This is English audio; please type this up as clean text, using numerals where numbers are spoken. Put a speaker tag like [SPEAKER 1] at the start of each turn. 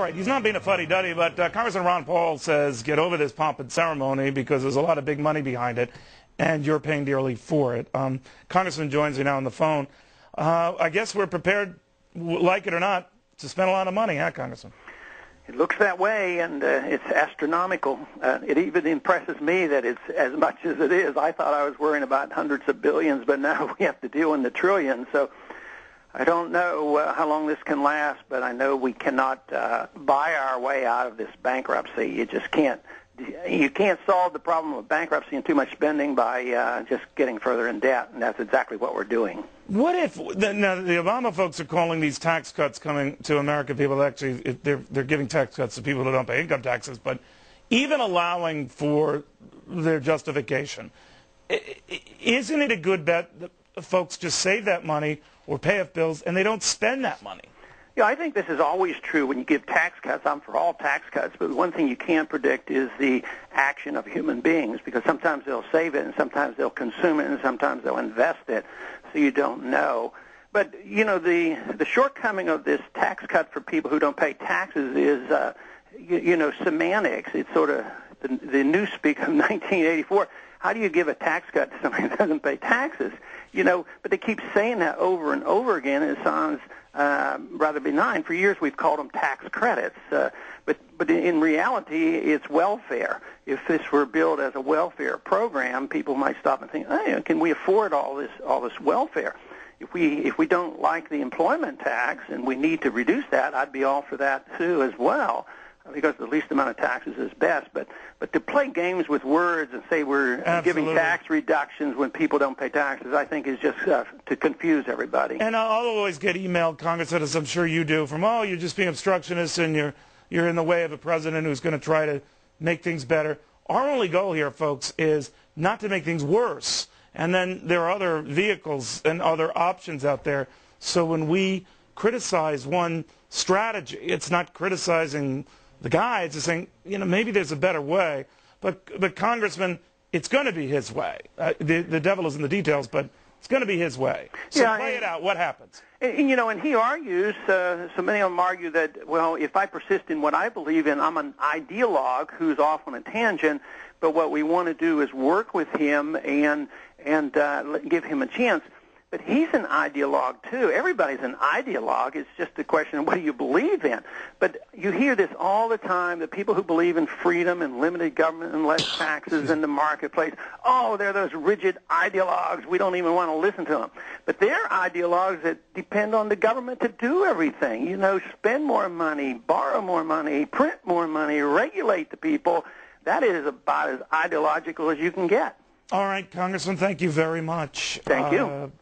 [SPEAKER 1] right, he's not being a fuddy-duddy, but Congressman Ron Paul says get over this pomp and ceremony because there's a lot of big money behind it, and you're paying dearly for it. Congressman joins me now on the phone. I guess we're prepared, like it or not, to spend a lot of money, huh, Congressman?
[SPEAKER 2] It looks that way, and it's astronomical. It even impresses me that it's as much as it is. I thought I was worrying about hundreds of billions, but now we have to deal in the trillions. So I don't know how long this can last, but I know we cannot buy our way out of this bankruptcy. You just can't. You can't solve the problem of bankruptcy and too much spending by just getting further in debt, and that's exactly what we're doing.
[SPEAKER 1] What if now the Obama folks are calling these tax cuts coming to American people? Actually, they're giving tax cuts to people who don't pay income taxes, but even allowing for their justification, isn't it a good bet that folks just save that money or pay off bills and they don't spend that money?
[SPEAKER 2] Yeah, I think this is always true when you give tax cuts. I'm for all tax cuts, but one thing you can't predict is the action of human beings, because sometimes they'll save it and sometimes they'll consume it and sometimes they'll invest it, so you don't know. But, you know, the shortcoming of this tax cut for people who don't pay taxes is, semantics. It's sort of the newspeak of 1984. How do you give a tax cut to somebody who doesn't pay taxes? You know, but they keep saying that over and over again, and it sounds rather benign. For years we've called them tax credits, but in reality it's welfare. If this were billed as a welfare program, people might stop and think, hey, can we afford all this welfare? If we don't like the employment tax and we need to reduce that, I'd be all for that too as well, because the least amount of taxes is best. But to play games with words and say we're giving tax reductions when people don't pay taxes, I think is just to confuse everybody.
[SPEAKER 1] And I'll always get emailed, Congressman, as I'm sure you do, from, oh, you're just being obstructionist and you're in the way of a president who's going to try to make things better. Our only goal here, folks, is not to make things worse. And then there are other vehicles and other options out there. So when we criticize one strategy, it's not criticizing the guy, it's just saying, you know, maybe there's a better way. But Congressman, it's going to be his way. The devil is in the details, but it's going to be his way. So play it out. What happens?
[SPEAKER 2] And, you know, and he argues, so many of them argue that, well, if I persist in what I believe in, I'm an ideologue who's off on a tangent, but what we want to do is work with him and give him a chance. But he's an ideologue, too. Everybody's an ideologue. It's just a question of what do you believe in. But you hear this all the time, that people who believe in freedom and limited government and less taxes in the marketplace, oh, they're those rigid ideologues. We don't even want to listen to them. But they're ideologues that depend on the government to do everything. You know, spend more money, borrow more money, print more money, regulate the people. That is about as ideological as you can get.
[SPEAKER 1] All right, Congressman, thank you very much.
[SPEAKER 2] Thank you.